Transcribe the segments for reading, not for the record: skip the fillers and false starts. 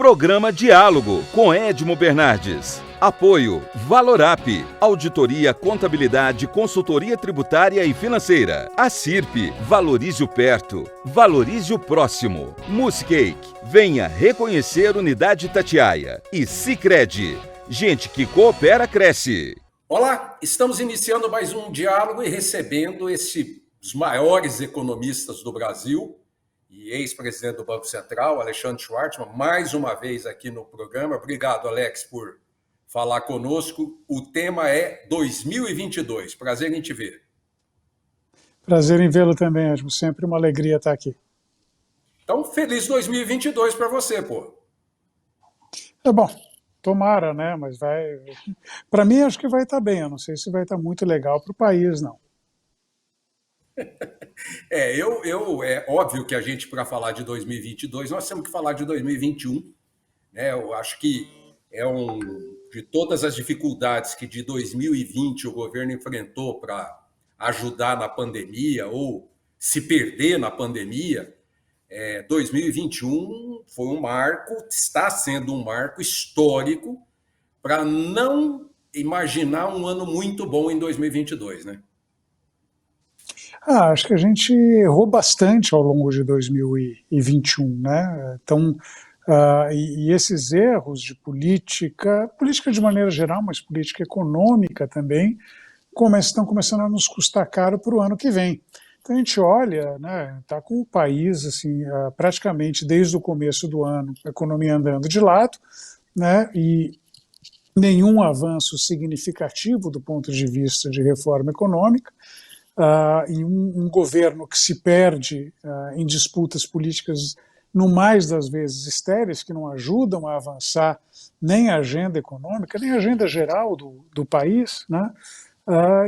Programa Diálogo com Edmo Bernardes. Apoio Valorap, Auditoria, Contabilidade, Consultoria Tributária e Financeira. Acirp, valorize o perto, valorize o próximo. Muscake, venha reconhecer Unidade Itatiaia. E Sicredi, gente que coopera, cresce. Olá, estamos iniciando mais um diálogo e recebendo os maiores economistas do Brasil e ex-presidente do Banco Central, Alexandre Schwartzman, mais uma vez aqui no programa. Obrigado, Alex, por falar conosco. O tema é 2022. Prazer em te ver. Prazer em vê-lo também, Edmo. Sempre uma alegria estar aqui. Então, feliz 2022 para você, pô. É bom, tomara, né? Mas vai. Para mim, acho que vai estar bem. Eu não sei se vai estar muito legal para o país, não. É óbvio que a gente, para falar de 2022, nós temos que falar de 2021. Né? Eu acho que de todas as dificuldades que de 2020 o governo enfrentou para ajudar na pandemia ou se perder na pandemia, 2021 foi um marco, está sendo um marco histórico para não imaginar um ano muito bom em 2022, né? Acho que a gente errou bastante ao longo de 2021, né? Então, e esses erros de política de maneira geral, mas política econômica também, estão começando a nos custar caro para o ano que vem. Então a gente olha, né, está com o país assim, praticamente desde o começo do ano, a economia andando de lado, né, e nenhum avanço significativo do ponto de vista de reforma econômica, e um governo que se perde em disputas políticas, no mais das vezes estéreis, que não ajudam a avançar nem a agenda econômica, nem a agenda geral do país, né?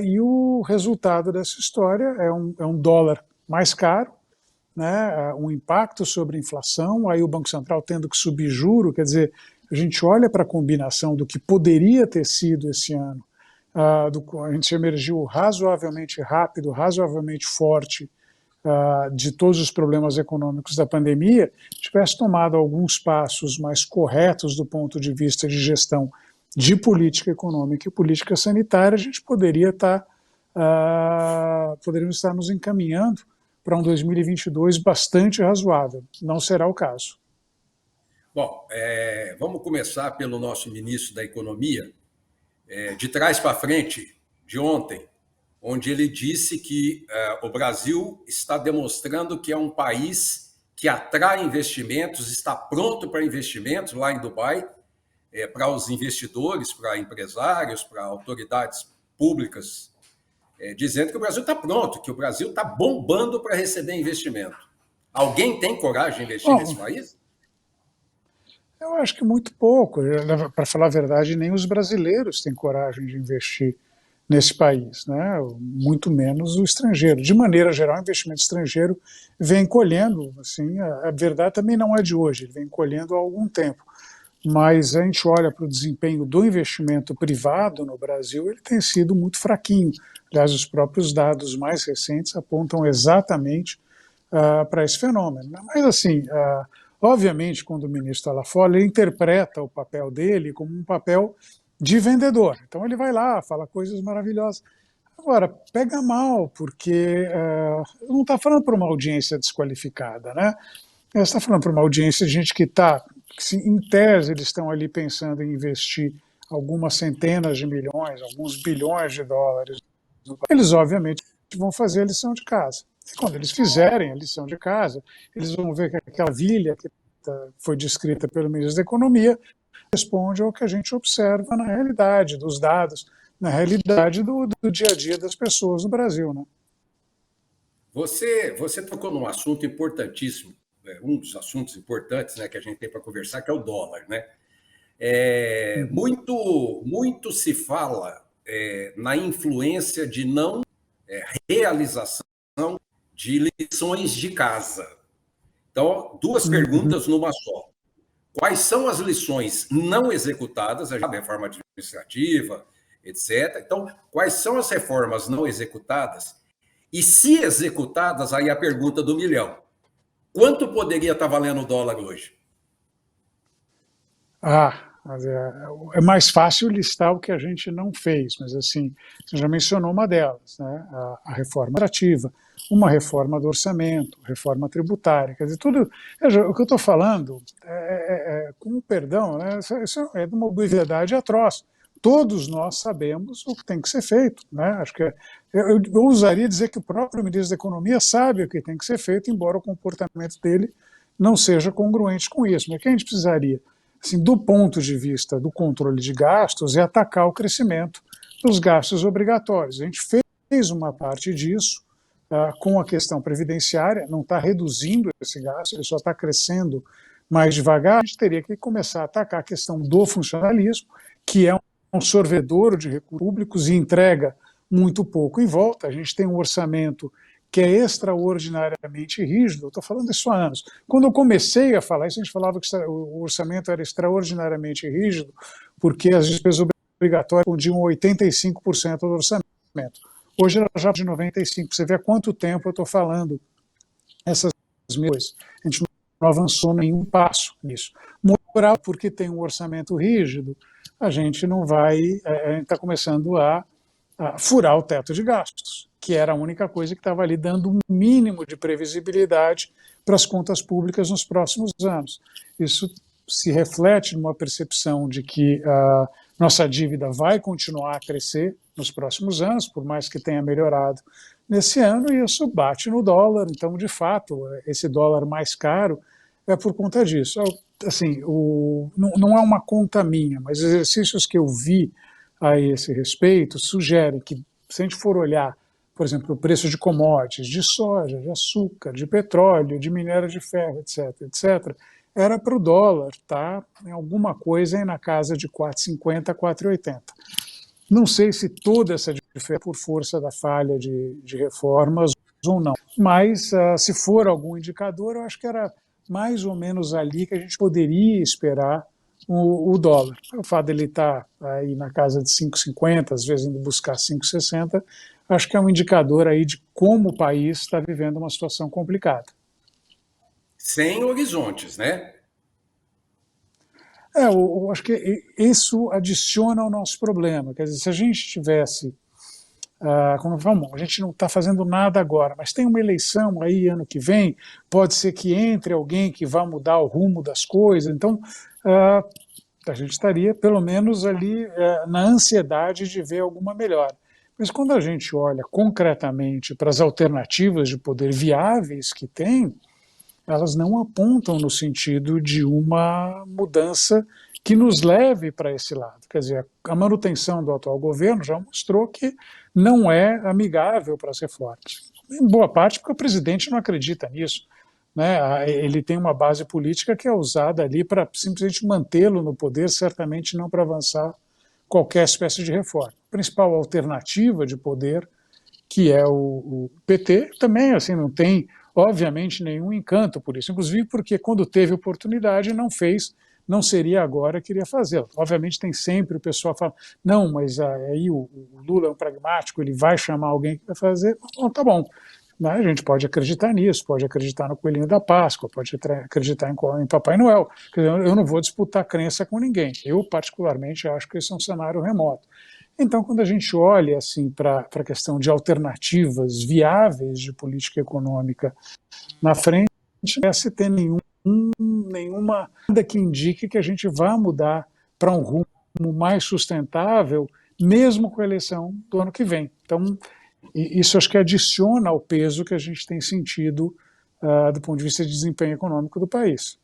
E o resultado dessa história é um dólar mais caro, né? Um impacto sobre a inflação, aí o Banco Central tendo que subir juro, quer dizer, a gente olha para a combinação do que poderia ter sido esse ano, a gente emergiu razoavelmente rápido, razoavelmente forte de todos os problemas econômicos da pandemia, tivesse tomado alguns passos mais corretos do ponto de vista de gestão de política econômica e política sanitária, a gente poderíamos estar nos encaminhando para um 2022 bastante razoável. Não será o caso. Bom, vamos começar pelo nosso ministro da Economia, de trás para frente, de ontem, onde ele disse que o Brasil está demonstrando que é um país que atrai investimentos, está pronto para investimentos lá em Dubai, para os investidores, para empresários, para autoridades públicas, dizendo que o Brasil está pronto, que o Brasil está bombando para receber investimento. Alguém tem coragem de investir nesse país? Eu acho que muito pouco. Para falar a verdade, nem os brasileiros têm coragem de investir nesse país, né? Muito menos o estrangeiro. De maneira geral, o investimento estrangeiro vem colhendo, assim, a verdade também não é de hoje, ele vem colhendo há algum tempo. Mas a gente olha para o desempenho do investimento privado no Brasil, ele tem sido muito fraquinho. Aliás, os próprios dados mais recentes apontam exatamente para esse fenômeno. Mas, assim, obviamente, quando o ministro está lá fora, ele interpreta o papel dele como um papel de vendedor. Então ele vai lá, fala coisas maravilhosas. Agora, pega mal, porque não está falando para uma audiência desqualificada, né? Você está falando para uma audiência de gente que está, em tese, eles estão ali pensando em investir algumas centenas de milhões, alguns bilhões de dólares. Eles, obviamente, vão fazer a lição de casa. E quando eles fizerem a lição de casa, eles vão ver que aquela vilha que foi descrita pelo ministro da Economia responde ao que a gente observa na realidade dos dados, na realidade do dia a dia das pessoas no Brasil, né? Você tocou num assunto importantíssimo, um dos assuntos importantes, né, que a gente tem para conversar, que é o dólar, né? Muito se fala na influência de não realização de lições de casa. Então, duas perguntas numa só. Quais são as lições não executadas, a reforma administrativa, etc. Então, quais são as reformas não executadas? E se executadas, aí a pergunta do milhão. Quanto poderia estar valendo o dólar hoje? Mas é mais fácil listar o que a gente não fez, mas assim, você já mencionou uma delas, né? A reforma administrativa, uma reforma do orçamento, reforma tributária, quer dizer, tudo. Veja, o que eu estou falando, com perdão, né? Isso é de uma obviedade atroz. Todos nós sabemos o que tem que ser feito, né? Acho que eu ousaria dizer que o próprio ministro da Economia sabe o que tem que ser feito, embora o comportamento dele não seja congruente com isso. Mas o que a gente precisaria? Assim, do ponto de vista do controle de gastos, é atacar o crescimento dos gastos obrigatórios. A gente fez uma parte disso com a questão previdenciária, não está reduzindo esse gasto, ele só está crescendo mais devagar. A gente teria que começar a atacar a questão do funcionalismo, que é um sorvedor de recursos públicos e entrega muito pouco em volta. A gente tem um orçamento que é extraordinariamente rígido, estou falando isso há anos. Quando eu comecei a falar isso, a gente falava que o orçamento era extraordinariamente rígido, porque as despesas obrigatórias respondiam 85% do orçamento. Hoje ela já é de 95%. Você vê há quanto tempo eu estou falando essas coisas. A gente não avançou nenhum passo nisso. Moral, porque tem um orçamento rígido, a gente não vai, a gente está começando a furar o teto de gastos, que era a única coisa que estava ali dando um mínimo de previsibilidade para as contas públicas nos próximos anos. Isso se reflete numa percepção de que a nossa dívida vai continuar a crescer nos próximos anos, por mais que tenha melhorado nesse ano, e isso bate no dólar. Então, de fato, esse dólar mais caro é por conta disso. Assim, não é uma conta minha, mas exercícios que eu vi a esse respeito sugerem que, se a gente for olhar, por exemplo, o preço de commodities, de soja, de açúcar, de petróleo, de minério de ferro, etc., etc., era para o dólar estar em alguma coisa aí na casa de 4,50, 4,80. Não sei se toda essa diferença é por força da falha de reformas ou não, mas se for algum indicador, eu acho que era mais ou menos ali que a gente poderia esperar o dólar. O fato dele estar aí na casa de 5,50, às vezes indo buscar 5,60, acho que é um indicador aí de como o país está vivendo uma situação complicada. Sem horizontes, né? Eu acho que isso adiciona ao nosso problema. Quer dizer, se a gente tivesse, como vamos, a gente não está fazendo nada agora, mas tem uma eleição aí ano que vem, pode ser que entre alguém que vá mudar o rumo das coisas, então a gente estaria pelo menos ali na ansiedade de ver alguma melhora. Mas quando a gente olha concretamente para as alternativas de poder viáveis que tem, elas não apontam no sentido de uma mudança que nos leve para esse lado. Quer dizer, a manutenção do atual governo já mostrou que não é amigável para as reformas. Em boa parte porque o presidente não acredita nisso, né? Ele tem uma base política que é usada ali para simplesmente mantê-lo no poder, certamente não para avançar qualquer espécie de reforma. A principal alternativa de poder, que é o PT, também assim não tem, obviamente, nenhum encanto por isso, inclusive porque quando teve oportunidade não fez, não seria agora que iria fazer. Obviamente tem sempre o pessoal que fala, não, mas aí o Lula é um pragmático, ele vai chamar alguém que vai fazer, bom, tá bom. A gente pode acreditar nisso, pode acreditar no Coelhinho da Páscoa, pode acreditar em Papai Noel. Eu não vou disputar crença com ninguém. Eu, particularmente, acho que esse é um cenário remoto. Então, quando a gente olha assim, para a questão de alternativas viáveis de política econômica na frente, não parece ter nenhuma nada que indique que a gente vá mudar para um rumo mais sustentável, mesmo com a eleição do ano que vem. Então, isso acho que adiciona ao peso que a gente tem sentido do ponto de vista de desempenho econômico do país.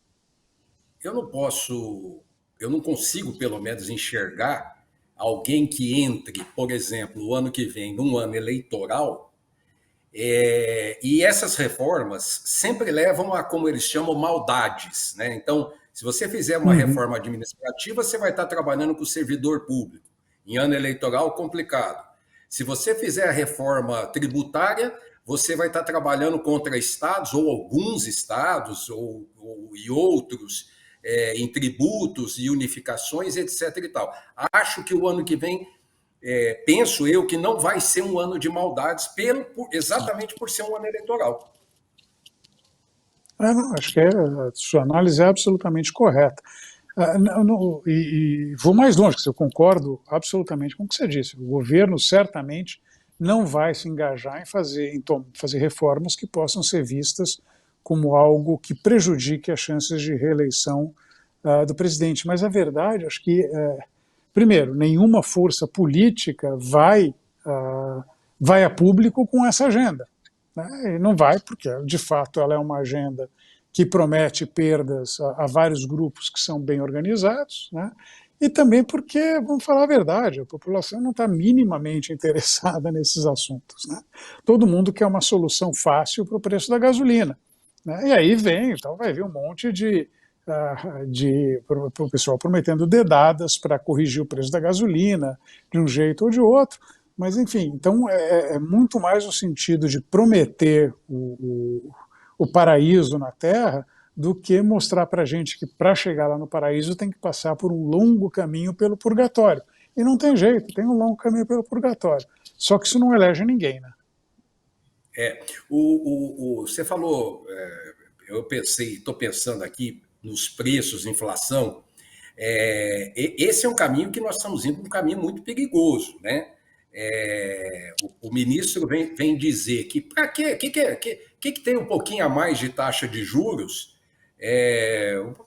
Eu não consigo, pelo menos, enxergar alguém que entre, por exemplo, o ano que vem, num ano eleitoral, e essas reformas sempre levam a, como eles chamam, maldades, né? Então, se você fizer uma reforma administrativa, você vai estar trabalhando com o servidor público. Em ano eleitoral, complicado. Se você fizer a reforma tributária, você vai estar trabalhando contra estados, ou alguns estados, e outros, em tributos e unificações, etc. e tal. Acho que o ano que vem, penso eu, que não vai ser um ano de maldades, exatamente por ser um ano eleitoral. Não, acho que a sua análise é absolutamente correta. E vou mais longe, porque eu concordo absolutamente com o que você disse. O governo certamente não vai se engajar em fazer reformas que possam ser vistas como algo que prejudique as chances de reeleição do presidente. Mas a verdade, acho que, primeiro, nenhuma força política vai a público com essa agenda, né? E não vai, porque, de fato, ela é uma agenda que promete perdas a vários grupos que são bem organizados, né? E também porque, vamos falar a verdade, a população não está minimamente interessada nesses assuntos, né? Todo mundo quer uma solução fácil para o preço da gasolina, né? E aí então vai vir um monte de o pessoal prometendo dedadas para corrigir o preço da gasolina de um jeito ou de outro, mas enfim, então é muito mais no sentido de prometer o paraíso na Terra do que mostrar para a gente que para chegar lá no paraíso tem que passar por um longo caminho pelo purgatório. E não tem jeito, tem um longo caminho pelo purgatório. Só que isso não elege ninguém, né? Você falou, eu estou pensando aqui nos preços, inflação. Esse é um caminho que nós estamos indo, um caminho muito perigoso, né? O ministro vem dizer que para que tem um pouquinho a mais de taxa de juros,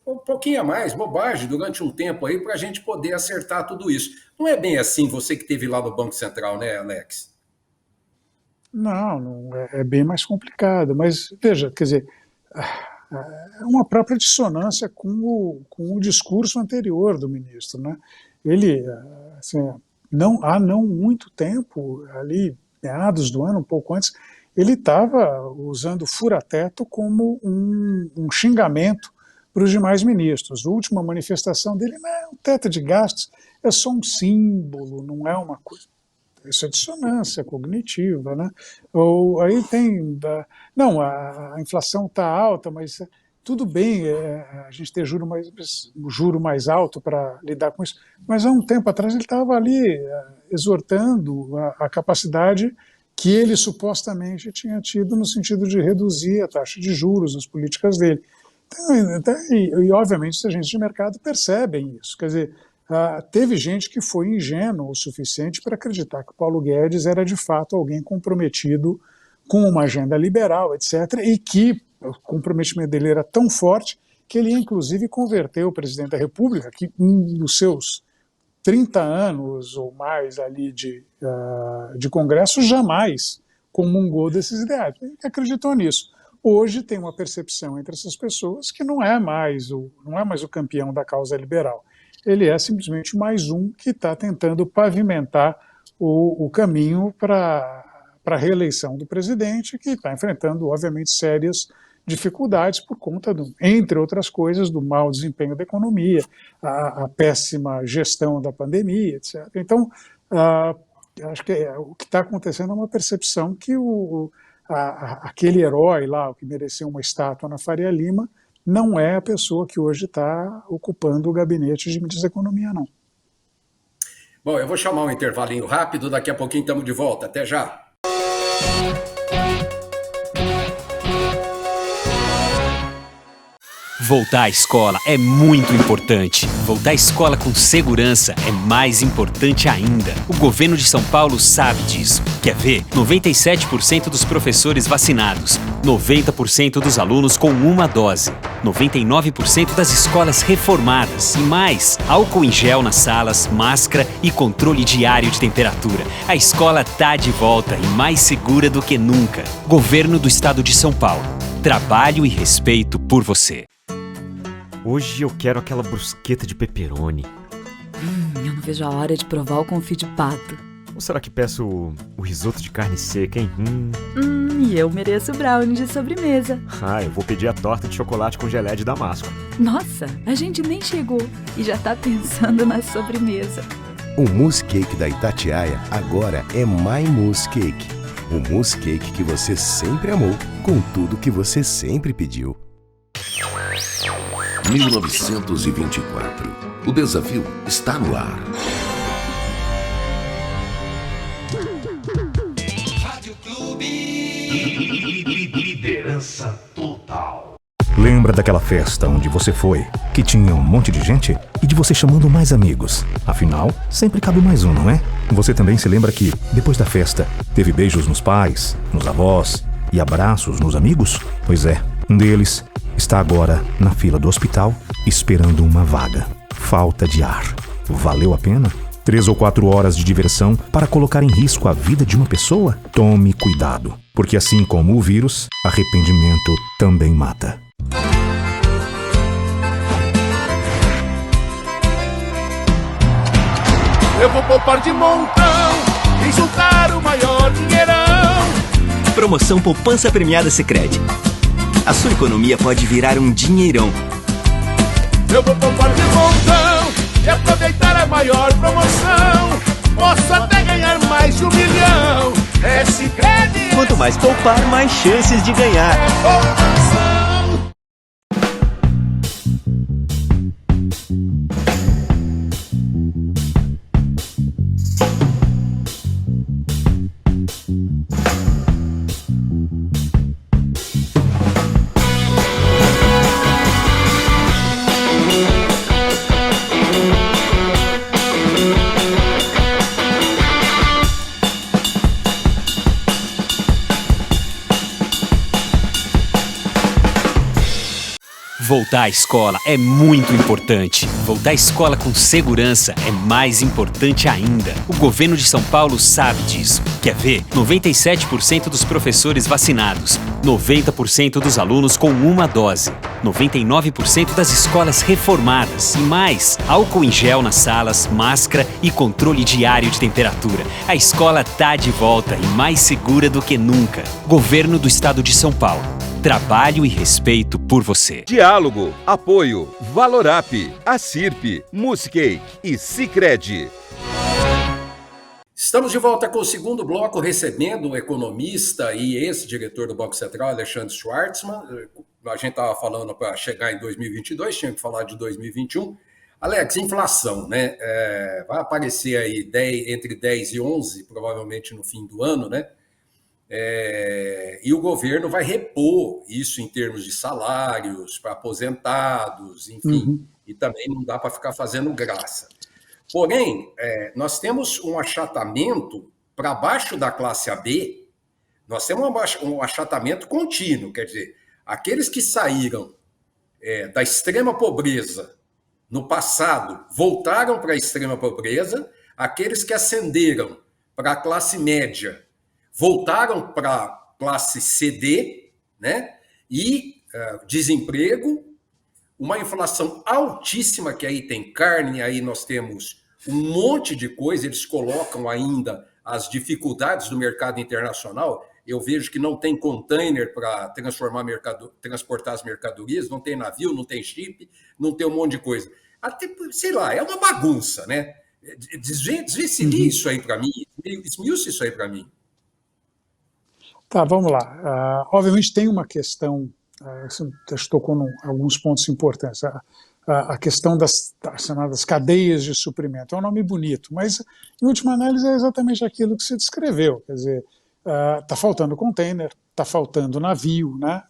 um pouquinho a mais, bobagem, durante um tempo aí para a gente poder acertar tudo isso. Não é bem assim, você que esteve lá no Banco Central, né, Alex? Não, é bem mais complicado, mas veja, quer dizer, é uma própria dissonância com o discurso anterior do ministro, né? Ele, assim, há não muito tempo, ali, meados do ano, um pouco antes, ele estava usando o fura-teto como um xingamento para os demais ministros. A última manifestação dele, o teto de gastos é só um símbolo, não é uma coisa. Isso é dissonância cognitiva, né? Ou aí tem, a inflação está alta, mas tudo bem a gente ter juro mais alto para lidar com isso, mas há um tempo atrás ele estava ali exortando a capacidade que ele supostamente tinha tido no sentido de reduzir a taxa de juros nas políticas dele. Então, e obviamente os agentes de mercado percebem isso, quer dizer, teve gente que foi ingênuo o suficiente para acreditar que o Paulo Guedes era de fato alguém comprometido com uma agenda liberal, etc., e que o comprometimento dele era tão forte que ele inclusive converteu o presidente da República, que nos seus 30 anos ou mais ali de Congresso jamais comungou desses ideais, ele acreditou nisso. Hoje tem uma percepção entre essas pessoas que não é mais o campeão da causa liberal. Ele é simplesmente mais um que está tentando pavimentar o caminho para a reeleição do presidente, que está enfrentando, obviamente, sérias dificuldades por conta, entre outras coisas, do mau desempenho da economia, a péssima gestão da pandemia, etc. Então, acho que o que está acontecendo é uma percepção que aquele herói lá, o que mereceu uma estátua na Faria Lima, não é a pessoa que hoje está ocupando o gabinete de ministro da Economia, não. Bom, eu vou chamar um intervalinho rápido, daqui a pouquinho estamos de volta. Até já! Voltar à escola é muito importante. Voltar à escola com segurança é mais importante ainda. O governo de São Paulo sabe disso. Quer ver? 97% dos professores vacinados, 90% dos alunos com uma dose, 99% das escolas reformadas e mais, álcool em gel nas salas, máscara e controle diário de temperatura. A escola tá de volta e mais segura do que nunca. Governo do Estado de São Paulo. Trabalho e respeito por você. Hoje eu quero aquela brusqueta de pepperoni. Eu não vejo a hora de provar o confit de pato. Ou será que peço o risoto de carne seca, hein? E eu mereço o brownie de sobremesa. Eu vou pedir a torta de chocolate com geleia de damasco. Nossa, a gente nem chegou e já tá pensando na sobremesa. O mousse cake da Itatiaia agora é My Mousse Cake. O mousse cake que você sempre amou, com tudo que você sempre pediu. 1924. O desafio está no ar. Rádio Clube. Liderança total. Lembra daquela festa onde você foi, que tinha um monte de gente? E de você chamando mais amigos? Afinal, sempre cabe mais um, não é? Você também se lembra que, depois da festa, teve beijos nos pais, nos avós e abraços nos amigos? Pois é, um deles está agora na fila do hospital esperando uma vaga. Falta de ar. Valeu a pena? 3 ou 4 horas de diversão para colocar em risco a vida de uma pessoa? Tome cuidado, porque assim como o vírus, arrependimento também mata. Eu vou poupar de montão e juntar o maior dinheirão. Promoção Poupança Premiada Sicredi. A sua economia pode virar um dinheirão. Eu vou poupar de montão e aproveitar a maior promoção. Posso até ganhar mais de 1 milhão. É Sicredi. Quanto mais poupar, mais chances de ganhar. É poupança. Voltar à escola é muito importante. Voltar à escola com segurança é mais importante ainda. O governo de São Paulo sabe disso. Quer ver? 97% dos professores vacinados, 90% dos alunos com uma dose, 99% das escolas reformadas e mais, álcool em gel nas salas, máscara e controle diário de temperatura. A escola tá de volta e mais segura do que nunca. Governo do Estado de São Paulo. Trabalho e respeito por você. Diálogo, apoio, Valorap, Acirp, Muscake e Sicredi. Estamos de volta com o segundo bloco, recebendo o economista e ex-diretor do Banco Central, Alexandre Schwartzman. A gente estava falando para chegar em 2022, tinha que falar de 2021. Alex, inflação, né? Vai aparecer aí entre 10 e 11, provavelmente no fim do ano, né? E o governo vai repor isso em termos de salários para aposentados, enfim, e também não dá para ficar fazendo graça. Porém, nós temos um achatamento para baixo da classe AB, nós temos um achatamento contínuo, quer dizer, aqueles que saíram da extrema pobreza no passado voltaram para a extrema pobreza, aqueles que ascenderam para a classe média voltaram para a classe CD, né? E desemprego, uma inflação altíssima, que aí tem carne, aí nós temos um monte de coisa, eles colocam ainda as dificuldades do mercado internacional. Eu vejo que não tem container para transportar as mercadorias, não tem navio, não tem chip, não tem um monte de coisa. Até, sei lá, é uma bagunça, né? Desvencilhe isso aí para mim, esmiuce isso aí para mim. Tá, vamos lá. Obviamente tem uma questão, você tocou em alguns pontos importantes, a questão das chamadas cadeias de suprimento. É um nome bonito, mas em última análise é exatamente aquilo que você descreveu, quer dizer, está faltando container, está faltando navio, né?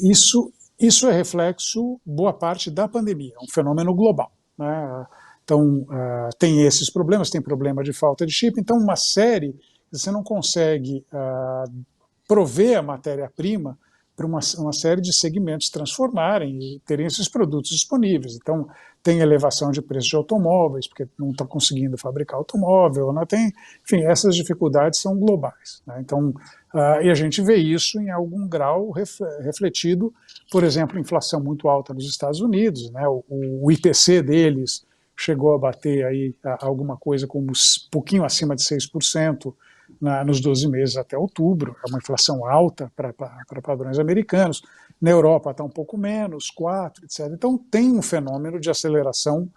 Isso é reflexo, boa parte, da pandemia, é um fenômeno global, né? Então, tem esses problemas, tem problema de falta de chip, então uma série... Você não consegue prover a matéria-prima para uma série de segmentos transformarem e terem esses produtos disponíveis. Então, tem elevação de preços de automóveis, porque não está conseguindo fabricar automóvel, né? Enfim, essas dificuldades são globais, né? Então, e a gente vê isso em algum grau refletido, por exemplo, inflação muito alta nos Estados Unidos, né? O IPC deles chegou a bater aí alguma coisa como um pouquinho acima de 6%, nos 12 meses até outubro, é uma inflação alta para padrões americanos. Na Europa está um pouco menos, 4%, etc. Então tem um fenômeno de aceleração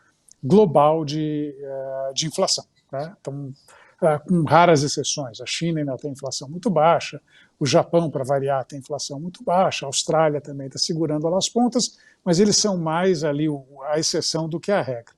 global de inflação, né? Então, com raras exceções, a China ainda tem inflação muito baixa, o Japão, para variar, tem inflação muito baixa, a Austrália também está segurando as pontas, mas eles são mais ali a exceção do que a regra.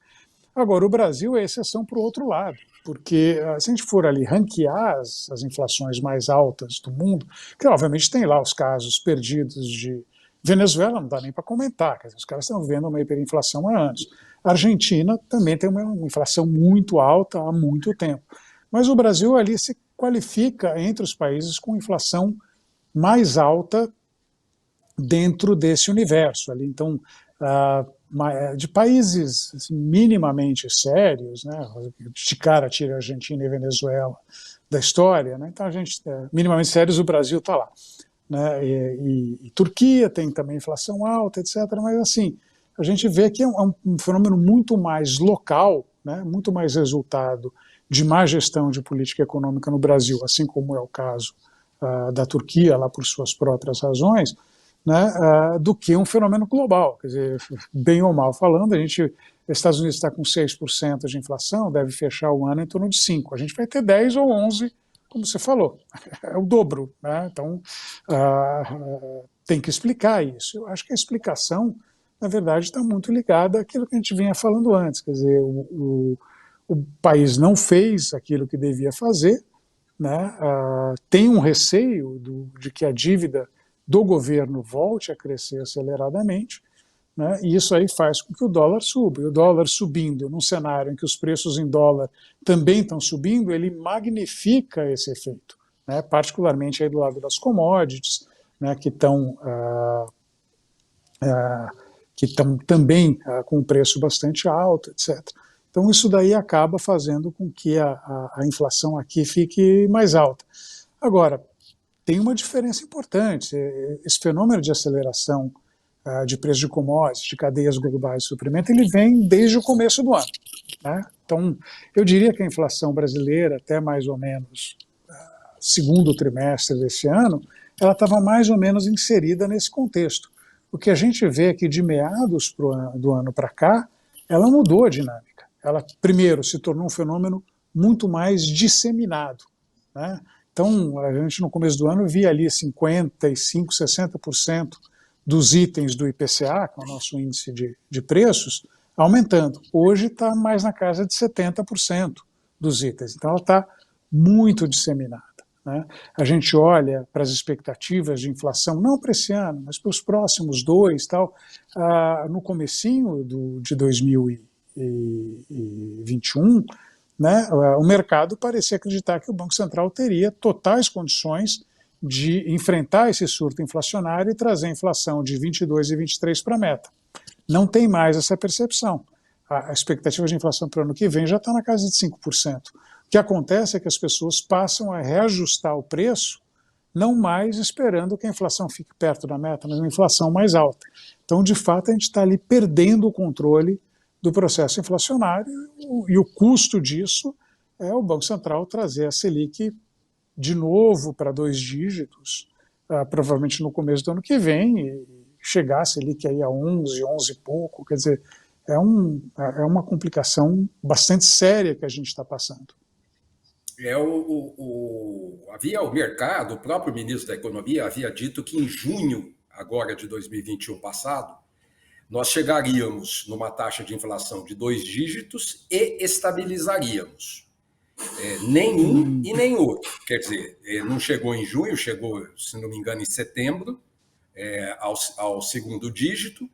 Agora, o Brasil é exceção para o outro lado, porque se a gente for ali ranquear as inflações mais altas do mundo, que obviamente tem lá os casos perdidos de Venezuela não dá nem para comentar, quer dizer, os caras estão vivendo uma hiperinflação há anos. A Argentina também tem uma inflação muito alta há muito tempo. Mas o Brasil ali se qualifica entre os países com inflação mais alta dentro desse universo ali. Então, de países assim, minimamente sérios, né, de cara tira a Argentina e a Venezuela da história, né, então a gente, minimamente sérios, o Brasil está lá. Né, e Turquia tem também inflação alta, etc. Mas assim, a gente vê que é um fenômeno muito mais local, né, muito mais resultado de má gestão de política econômica no Brasil, assim como é o caso da Turquia, lá por suas próprias razões, né, do que um fenômeno global. Quer dizer, bem ou mal falando, os Estados Unidos está com 6% de inflação, deve fechar o ano em torno de 5%. A gente vai ter 10 ou 11%, como você falou, é o dobro. Né? Então, tem que explicar isso. Eu acho que a explicação, na verdade, está muito ligada àquilo que a gente vinha falando antes. Quer dizer, o país não fez aquilo que devia fazer, né? Tem um receio de que a dívida do governo volte a crescer aceleradamente, né? E isso aí faz com que o dólar suba. E o dólar subindo num cenário em que os preços em dólar também estão subindo, ele magnifica esse efeito, né? Particularmente aí do lado das commodities, né? Que estão também com um preço bastante alto, etc. Então isso daí acaba fazendo com que a inflação aqui fique mais alta. Agora, tem uma diferença importante. Esse fenômeno de aceleração de preço de commodities, de cadeias globais de suprimento, ele vem desde o começo do ano. Né? Então, eu diria que a inflação brasileira, até mais ou menos segundo trimestre desse ano, ela estava mais ou menos inserida nesse contexto. O que a gente vê é que de meados do ano para cá, ela mudou a dinâmica. Ela, primeiro, se tornou um fenômeno muito mais disseminado. Né? Então, a gente no começo do ano via ali 55%, 60% dos itens do IPCA, que é o nosso índice de preços, aumentando. Hoje está mais na casa de 70% dos itens. Então, ela está muito disseminada. Né? A gente olha para as expectativas de inflação, não para esse ano, mas para os próximos 2, tal, no comecinho de 2021, né, o mercado parecia acreditar que o Banco Central teria totais condições de enfrentar esse surto inflacionário e trazer a inflação de 22 e 23 para a meta. Não tem mais essa percepção. A expectativa de inflação para o ano que vem já está na casa de 5%. O que acontece é que as pessoas passam a reajustar o preço, não mais esperando que a inflação fique perto da meta, mas uma inflação mais alta. Então, de fato, a gente está ali perdendo o controle do processo inflacionário e o custo disso é o Banco Central trazer a Selic de novo para 2 dígitos, provavelmente no começo do ano que vem, e chegar a Selic aí a 11 e pouco, quer dizer, é uma complicação bastante séria que a gente está passando. Havia o mercado, o próprio ministro da Economia havia dito que em junho, agora de 2021 passado, nós chegaríamos numa taxa de inflação de 2 dígitos e estabilizaríamos. Nenhum e nem outro. Quer dizer, não chegou em junho, chegou, se não me engano, em setembro, ao segundo dígito,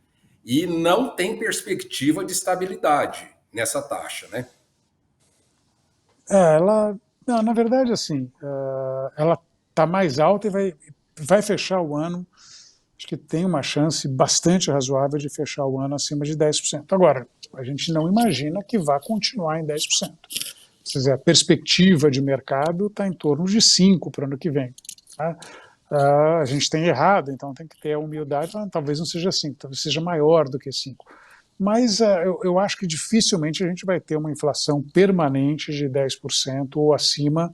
e não tem perspectiva de estabilidade nessa taxa, né? Na verdade, assim, ela está mais alta e vai fechar o ano. Acho que tem uma chance bastante razoável de fechar o ano acima de 10%. Agora, a gente não imagina que vá continuar em 10%. Quer dizer, a perspectiva de mercado está em torno de 5% para o ano que vem. Tá? A gente tem errado, então tem que ter a humildade, talvez não seja 5%, talvez seja maior do que 5%. Mas eu acho que dificilmente a gente vai ter uma inflação permanente de 10% ou acima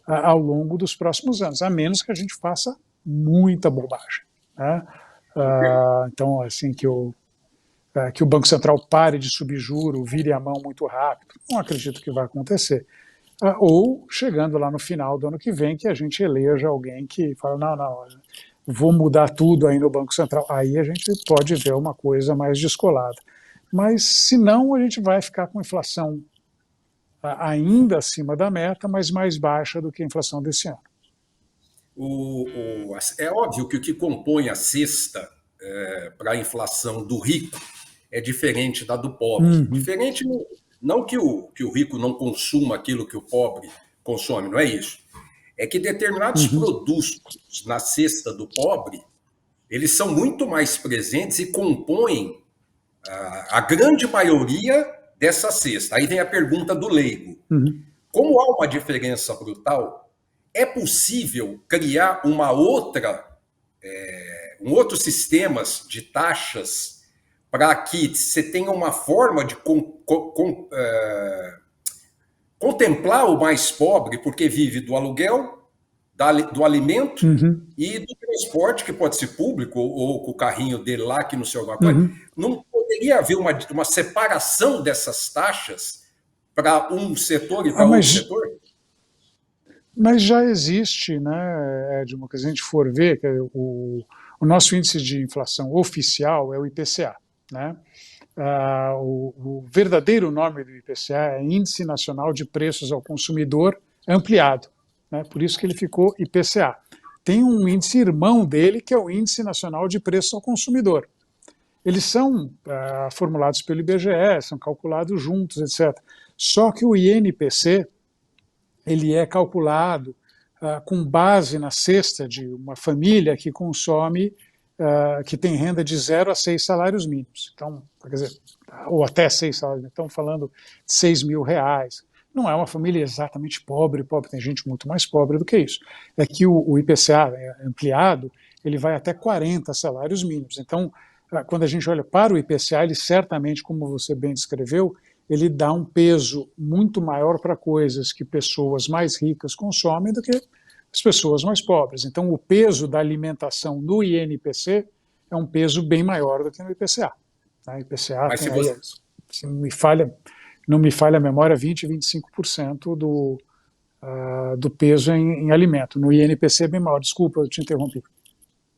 ao longo dos próximos anos, a menos que a gente faça muita bobagem. Né? Então, assim, que o Banco Central pare de subir juro, vire a mão muito rápido, não acredito que vai acontecer. Ou, chegando lá no final do ano que vem, que a gente eleja alguém que fala, não, vou mudar tudo aí no Banco Central. Aí a gente pode ver uma coisa mais descolada. Mas, se não, a gente vai ficar com inflação ainda acima da meta, mas mais baixa do que a inflação desse ano. É óbvio que o que compõe a cesta para a inflação do rico é diferente da do pobre. Diferente não que o rico não consuma aquilo que o pobre consome, não é isso. É que determinados produtos na cesta do pobre, eles são muito mais presentes e compõem a grande maioria dessa cesta. Aí vem a pergunta do leigo. Como há uma diferença brutal, é possível criar um outro sistema de taxas para que você tenha uma forma de contemplar o mais pobre, porque vive do aluguel, do alimento e do transporte, que pode ser público, ou com o carrinho dele lá, que não sei alguma coisa. Não poderia haver uma separação dessas taxas para um setor e para outro setor? Mas já existe, né, Edmo, que a gente for ver, que o nosso índice de inflação oficial é o IPCA, né? O verdadeiro nome do IPCA é Índice Nacional de Preços ao Consumidor Ampliado, né? Por isso que ele ficou IPCA. Tem um índice irmão dele, que é o Índice Nacional de Preços ao Consumidor. Eles são formulados pelo IBGE, são calculados juntos, etc. Só que o INPC, ele é calculado com base na cesta de uma família que consome, que tem renda de 0 a 6 salários mínimos. Então, quer dizer, ou até 6 salários mínimos. Estamos falando de R$6.000. Não é uma família exatamente pobre, tem gente muito mais pobre do que isso. É que o IPCA ampliado, ele vai até 40 salários mínimos. Então, quando a gente olha para o IPCA, ele certamente, como você bem descreveu, ele dá um peso muito maior para coisas que pessoas mais ricas consomem do que as pessoas mais pobres. Então, o peso da alimentação no INPC é um peso bem maior do que no IPCA. O IPCA tem aí, se não me falha a memória, 20% a 25% do peso em alimento. No INPC é bem maior. Desculpa, eu te interrompi.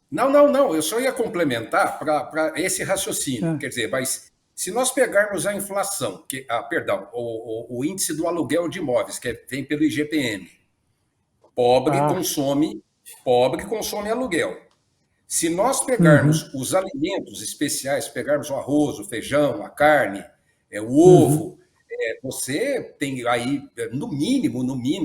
Não, eu só ia complementar para esse raciocínio. Quer dizer, mas se nós pegarmos a inflação, o índice do aluguel de imóveis, que vem pelo IGPM, pobre consome aluguel. Se nós pegarmos os alimentos especiais, pegarmos o arroz, o feijão, a carne, o ovo, você tem aí, no mínimo,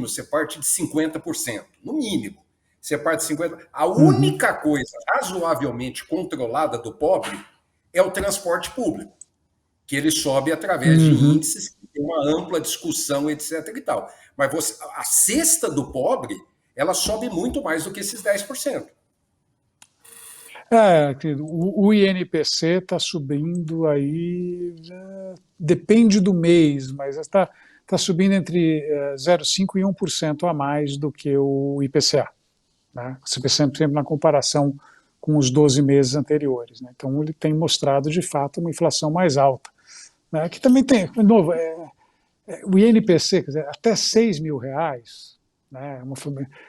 você parte de 50%. No mínimo, você parte de 50%. A única coisa razoavelmente controlada do pobre é o transporte público, que ele sobe através de índices, que tem uma ampla discussão, etc. e tal. Mas a cesta do pobre, ela sobe muito mais do que esses 10%. O INPC está subindo aí, depende do mês, mas está subindo entre 0,5% e 1% a mais do que o IPCA. Né? Sempre na comparação com os 12 meses anteriores. Né? Então, ele tem mostrado, de fato, uma inflação mais alta. Né? Que também tem, de novo, o INPC, quer dizer, até R$6.000, né?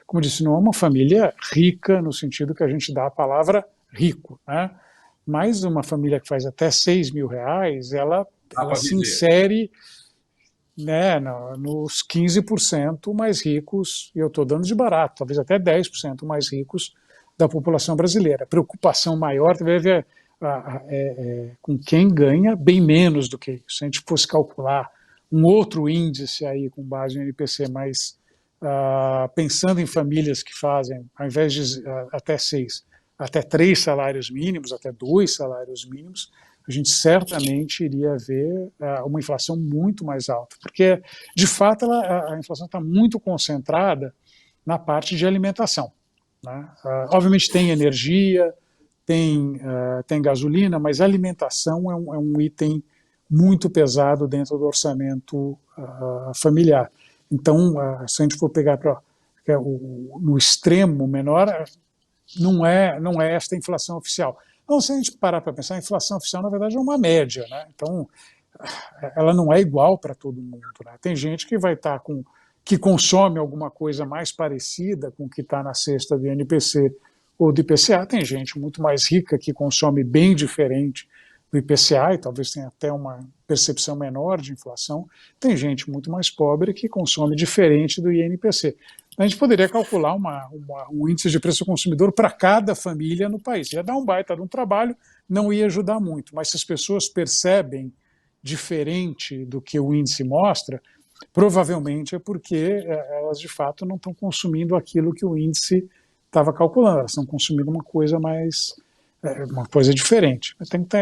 Como eu disse, não é uma família rica, no sentido que a gente dá a palavra rico, né? Mas uma família que faz até R$6.000, ela se insere, né, nos 15% mais ricos, e eu estou dando de barato, talvez até 10% mais ricos da população brasileira. A preocupação maior deve ver com quem ganha bem menos do que isso. Se a gente fosse calcular um outro índice aí com base no INPC, mas pensando em famílias que fazem, ao invés de até 6, até 3 salários mínimos, até 2 salários mínimos, a gente certamente iria ver uma inflação muito mais alta, porque, de fato, a inflação está muito concentrada na parte de alimentação. Né? Obviamente tem energia, tem gasolina, mas a alimentação é um item muito pesado dentro do orçamento familiar. Então, se a gente for pegar no extremo menor, não é esta inflação oficial. Então, se a gente parar para pensar, a inflação oficial, na verdade, é uma média. Né? Então, ela não é igual para todo mundo. Né? Tem gente que vai estar que consome alguma coisa mais parecida com o que está na cesta do INPC ou do IPCA. Tem gente muito mais rica que consome bem diferente do IPCA e talvez tenha até uma percepção menor de inflação. Tem gente muito mais pobre que consome diferente do INPC. a gente poderia calcular um índice de preço ao consumidor para cada família no país. Ia dar um baita de um trabalho, não ia ajudar muito, mas se as pessoas percebem diferente do que o índice mostra, provavelmente é porque elas de fato não estão consumindo aquilo que o índice estava calculando, elas estão consumindo uma coisa diferente. Mas tem que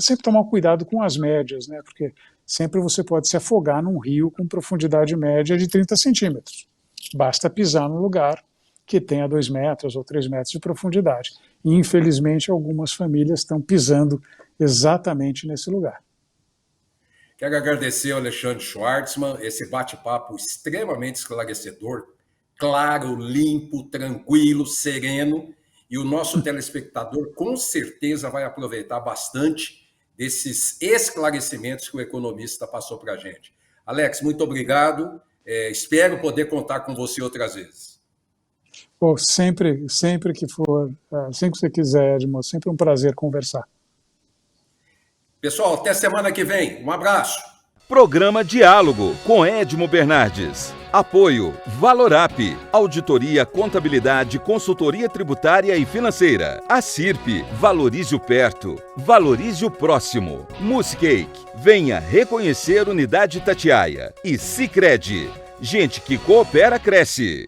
sempre tomar cuidado com as médias, né? Porque sempre você pode se afogar num rio com profundidade média de 30 centímetros. Basta pisar num lugar que tenha 2 metros ou 3 metros de profundidade. E, infelizmente, algumas famílias estão pisando exatamente nesse lugar. Quero agradecer ao Alexandre Schwartzman, esse bate-papo extremamente esclarecedor, claro, limpo, tranquilo, sereno, e o nosso telespectador com certeza vai aproveitar bastante desses esclarecimentos que o economista passou para a gente. Alex, muito obrigado. Espero poder contar com você outras vezes. Pô, sempre que for, sempre que você quiser, Edmo, sempre um prazer conversar. Pessoal, até semana que vem. Um abraço. Programa Diálogo com Edmo Bernardes. Apoio Valorap, auditoria, contabilidade, consultoria tributária e financeira. A CIRP, valorize o perto, valorize o próximo. Muscake, venha reconhecer Unidade Itatiaia. E Sicredi, gente que coopera cresce.